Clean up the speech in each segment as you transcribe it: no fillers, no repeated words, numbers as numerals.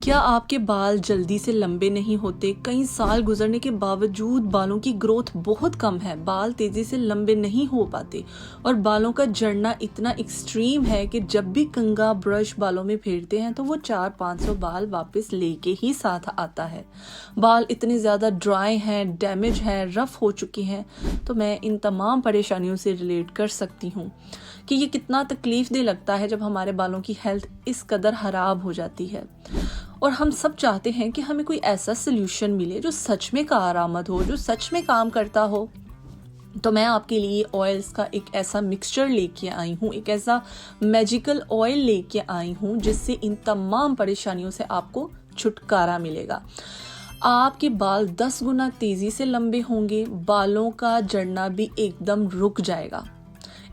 क्या आपके बाल जल्दी से लंबे नहीं होते? कई साल गुजरने के बावजूद बालों की ग्रोथ बहुत कम है, बाल तेजी से लंबे नहीं हो पाते और बालों का झड़ना इतना एक्सट्रीम है कि जब भी कंघा ब्रश बालों में फेरते हैं तो वो 400-500 बाल वापस लेके ही साथ आता है। बाल इतने ज़्यादा ड्राई हैं, डैमेज हैं, रफ हो चुके हैं, तो मैं इन तमाम परेशानियों से रिलेट कर सकती हूँ कि ये कितना तकलीफ दे लगता है जब हमारे बालों की हेल्थ इस कदर खराब हो जाती है। और हम सब चाहते हैं कि हमें कोई ऐसा सोल्यूशन मिले जो सच में कारआमद हो, जो सच में काम करता हो। तो मैं आपके लिए ऑयल्स का एक ऐसा मिक्सचर लेके आई हूँ, एक ऐसा मैजिकल ऑयल लेके आई हूँ जिससे इन तमाम परेशानियों से आपको छुटकारा मिलेगा। आपके बाल 10 गुना तेजी से लंबे होंगे, बालों का झड़ना भी एकदम रुक जाएगा।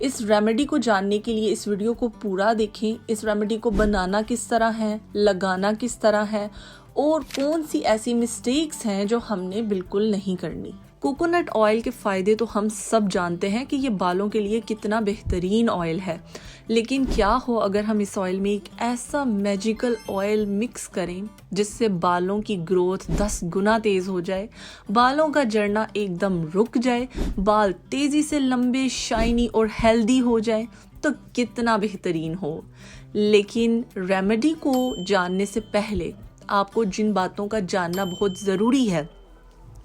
इस रेमेडी को जानने के लिए इस वीडियो को पूरा देखें। इस रेमेडी को बनाना किस तरह है, लगाना किस तरह है और कौन सी ऐसी मिस्टेक्स हैं जो हमने बिल्कुल नहीं करनी। कोकोनट ऑयल के फ़ायदे तो हम सब जानते हैं कि ये बालों के लिए कितना बेहतरीन ऑयल है, लेकिन क्या हो अगर हम इस ऑयल में एक ऐसा मैजिकल ऑयल मिक्स करें जिससे बालों की ग्रोथ 10 गुना तेज़ हो जाए, बालों का झड़ना एकदम रुक जाए, बाल तेज़ी से लंबे, शाइनी और हेल्दी हो जाए, तो कितना बेहतरीन हो। लेकिन रेमेडी को जानने से पहले आपको जिन बातों का जानना बहुत ज़रूरी है,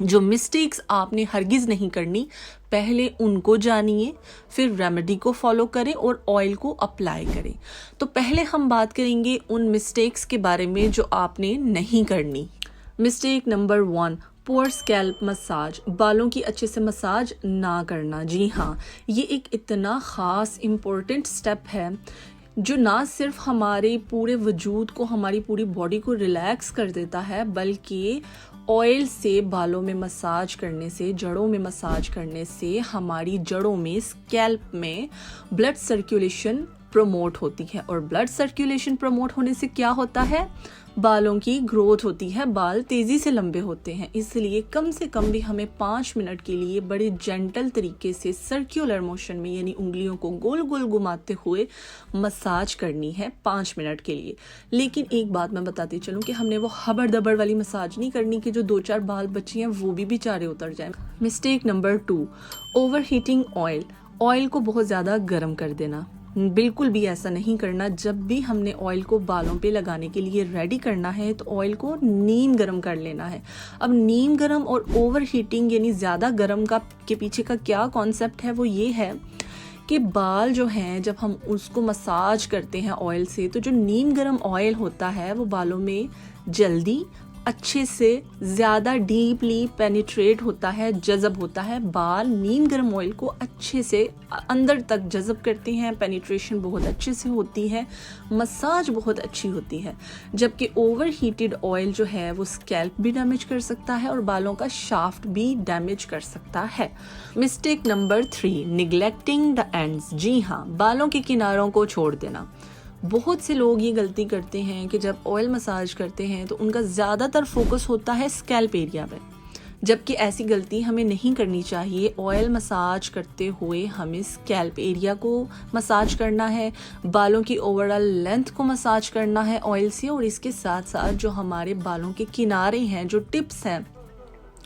जो मिस्टेक्स आपने हरगिज़ नहीं करनी, पहले उनको जानिए, फिर रेमेडी को फॉलो करें और ऑयल को अप्लाई करें। तो पहले हम बात करेंगे उन मिस्टेक्स के बारे में जो आपने नहीं करनी। Mistake number 1, poor scalp massage, बालों की अच्छे से मसाज ना करना। जी हाँ, ये एक इतना ख़ास इम्पोर्टेंट स्टेप है जो ना सिर्फ हमारे पूरे वजूद को, हमारी पूरी बॉडी को रिलैक्स कर देता है, बल्कि ऑयल से बालों में मसाज करने से, जड़ों में मसाज करने से हमारी जड़ों में, स्कैल्प में ब्लड सर्कुलेशन प्रमोट होती है और ब्लड सर्कुलेशन प्रमोट होने से क्या होता है, बालों की ग्रोथ होती है, बाल तेज़ी से लंबे होते हैं। इसलिए कम से कम भी हमें 5 मिनट के लिए बड़े जेंटल तरीके से सर्कुलर मोशन में, यानी उंगलियों को गोल गोल घुमाते हुए मसाज करनी है 5 मिनट के लिए। लेकिन एक बात मैं बताती चलूँ कि हमने वो हबड़ दबड़ वाली मसाज नहीं करनी कि जो 2-4 बाल बचे हैं वो भी बेचारे उतर जाएं। Mistake number 2, over heating oil, oil को बहुत ज़्यादा गर्म कर देना। बिल्कुल भी ऐसा नहीं करना। जब भी हमने ऑयल को बालों पे लगाने के लिए रेडी करना है तो ऑयल को नीम गरम कर लेना है। अब नीम गरम और ओवर हीटिंग यानी ज़्यादा गरम का के पीछे का क्या कॉन्सेप्ट है, वो ये है कि बाल जो हैं जब हम उसको मसाज करते हैं ऑयल से, तो जो नीम गरम ऑयल होता है वो बालों में जल्दी, अच्छे से, ज़्यादा डीपली पेनिट्रेट होता है, जज़ब होता है। बाल नीम गर्म ऑयल को अच्छे से अंदर तक जज़ब करते हैं, पेनिट्रेशन बहुत अच्छे से होती है, मसाज बहुत अच्छी होती है। जबकि ओवर हीटेड ऑयल जो है वो स्कैल्प भी डैमेज कर सकता है और बालों का शाफ्ट भी डैमेज कर सकता है। Mistake number 3, neglecting the ends. जी हाँ, बालों के किनारों को छोड़ देना। बहुत से लोग ये गलती करते हैं कि जब ऑयल मसाज करते हैं तो उनका ज़्यादातर फोकस होता है स्कैल्प एरिया पे, जबकि ऐसी गलती हमें नहीं करनी चाहिए। ऑयल मसाज करते हुए हमें स्कैल्प एरिया को मसाज करना है, बालों की ओवरऑल लेंथ को मसाज करना है ऑयल से, और इसके साथ साथ जो हमारे बालों के किनारे हैं, जो टिप्स हैं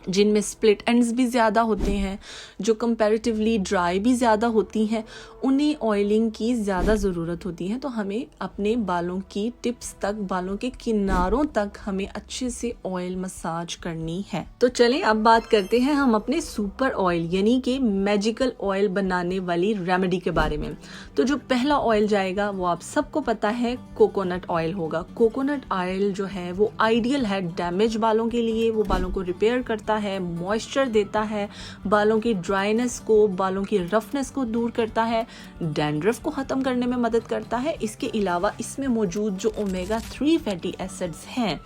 जिनमें स्प्लिट एंड्स भी ज़्यादा होते हैं, जो कंपैरेटिवली ड्राई भी ज़्यादा होती हैं, उन्हें ऑयलिंग की ज़्यादा ज़रूरत होती है। तो हमें अपने बालों की टिप्स तक, बालों के किनारों तक हमें अच्छे से ऑयल मसाज करनी है। तो चलें अब बात करते हैं हम अपने सुपर ऑयल यानी कि मैजिकल ऑयल बनाने वाली रेमेडी के बारे में। तो जो पहला ऑयल जाएगा वो आप सबको पता है, कोकोनट ऑयल होगा। कोकोनट ऑयल जो है वो आइडियल है डैमेज बालों के लिए। वो बालों को रिपेयर करता है, मॉइस्चर देता है, बालों की ड्राइनेस को, बालों की रफनेस को दूर करता है, डैंड्रफ को ख़त्म करने में मदद करता है। इसके अलावा इसमें मौजूद जो ओमेगा 3 फैटी एसिड्स हैं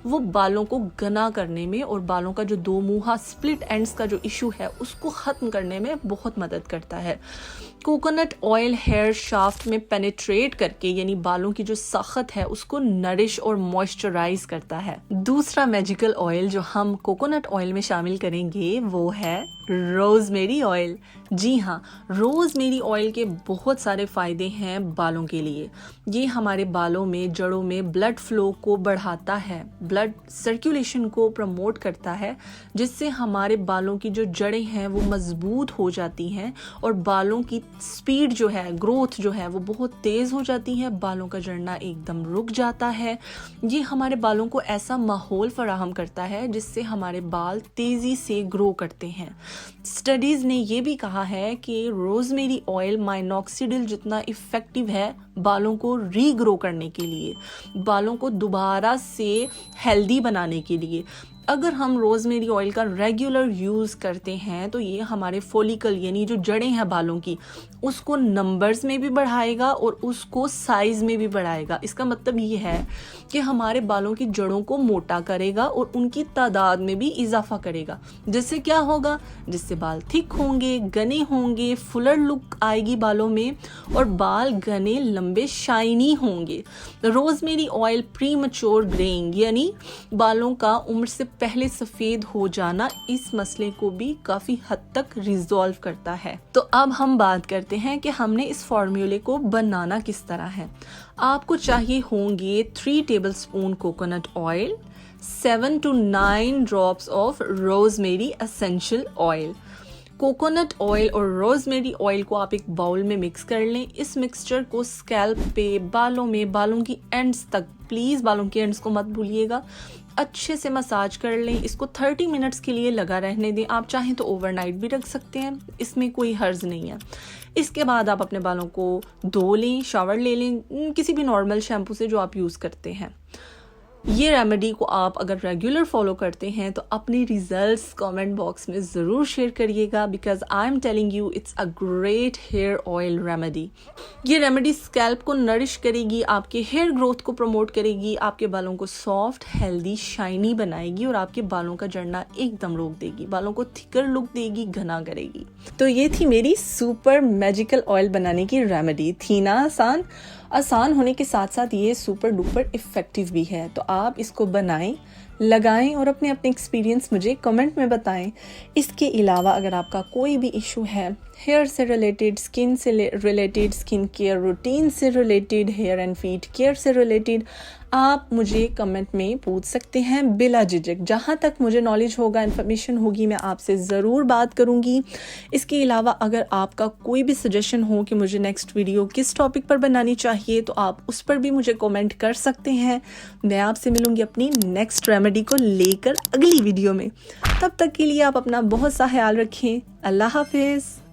वो बालों को घना करने में और बालों का जो दो मुहा स्प्लिट एंड्स का जो इशू है उसको ख़त्म करने में बहुत मदद करता है। कोकोनट ऑयल हेयर शाफ्ट में पेनिट्रेट करके, यानी बालों की जो सख्त है उसको नरिश और मॉइस्चराइज करता है। दूसरा मैजिकल ऑयल जो हम कोकोनट ऑयल में में शामिल करेंगे वो है रोज़मेरी ऑयल। जी हाँ, रोज़मेरी ऑयल के बहुत सारे फ़ायदे हैं बालों के लिए। ये हमारे बालों में, जड़ों में ब्लड फ्लो को बढ़ाता है, ब्लड सर्कुलेशन को प्रमोट करता है, जिससे हमारे बालों की जो जड़ें हैं वो मजबूत हो जाती हैं और बालों की स्पीड जो है, ग्रोथ जो है वो बहुत तेज़ हो जाती है, बालों का झड़ना एकदम रुक जाता है। ये हमारे बालों को ऐसा माहौल फराहम करता है जिससे हमारे बाल तेज़ी से ग्रो करते हैं। स्टडीज़ ने ये भी कहा है कि रोज़मेरी ऑयल माइनॉक्सिडिल जितना इफ़ेक्टिव है बालों को रीग्रो करने के लिए, बालों को दोबारा से हेल्दी बनाने के लिए। अगर हम रोज़मेरी ऑयल का रेगुलर यूज़ करते हैं तो ये हमारे फॉलिकल यानी जो जड़ें हैं बालों की, उसको नंबर्स में भी बढ़ाएगा और उसको साइज़ में भी बढ़ाएगा। इसका मतलब ये है कि हमारे बालों की जड़ों को मोटा करेगा और उनकी तादाद में भी इजाफा करेगा। जिससे क्या होगा? जिससे बाल थिक होंगे, घने होंगे, फुलर लुक आएगी बालों में और बाल घने, लंबे, शाइनी होंगे। Rosemary oil pre mature greying यानी बालों का उम्र से पहले सफ़ेद हो जाना, इस मसले को भी काफ़ी हद तक रिजॉल्व करता है। तो अब हम बात करते हैं कि हमने इस फॉर्मूले को बनाना किस तरह है। आपको चाहिए होंगे 3 tablespoon coconut oil, 7 to 9 drops of rosemary essential oil. Coconut oil और रोज़मेरी ऑयल को आप एक बाउल में मिक्स कर लें। इस मिक्सचर को स्कैल्प पे, बालों में, बालों की एंड्स तक, प्लीज़ बालों की एंड्स को मत भूलिएगा, अच्छे से मसाज कर लें। इसको 30 मिनट्स के लिए लगा रहने दें। आप चाहें तो ओवरनाइट भी रख सकते हैं, इसमें कोई हर्ज नहीं है। इसके बाद आप अपने बालों को धो लें, शावर ले लें किसी भी नॉर्मल शैम्पू से जो आप यूज़ करते हैं। ये रेमेडी को आप अगर रेगुलर फॉलो करते हैं तो अपने रिजल्ट्स कमेंट बॉक्स में ज़रूर शेयर करिएगा, because I am telling you it's a great hair oil remedy. ये रेमेडी स्कैल्प को नरिश करेगी, आपके हेयर ग्रोथ को प्रमोट करेगी, आपके बालों को सॉफ्ट, हेल्दी, शाइनी बनाएगी और आपके बालों का झड़ना एकदम रोक देगी, बालों को थिकर लुक देगी, घना करेगी। तो ये थी मेरी सुपर मैजिकल ऑयल बनाने की रेमेडी। थी ना आसान होने के साथ साथ ये सुपर डुपर इफ़ेक्टिव भी है। तो आप इसको बनाएं, लगाएं और अपने एक्सपीरियंस मुझे कमेंट में बताएं। इसके अलावा अगर आपका कोई भी इशू है हेयर से रिलेटेड, स्किन से रिलेटेड, स्किन केयर रूटीन से related, hair and feet care से रिलेटेड, आप मुझे कमेंट में पूछ सकते हैं बिला झिझक। जहाँ तक मुझे नॉलेज होगा, इन्फॉर्मेशन होगी, मैं आपसे ज़रूर बात करूँगी। इसके अलावा अगर आपका कोई भी सजेशन हो कि मुझे नेक्स्ट वीडियो किस टॉपिक पर बनानी चाहिए तो आप उस पर भी मुझे कमेंट कर सकते हैं। मैं आपसे मिलूँगी अपनी नेक्स्ट रेमेडी को लेकर अगली वीडियो में। तब तक के लिए आप अपना बहुत सा ख्याल रखें। अल्लाह हाफिज़।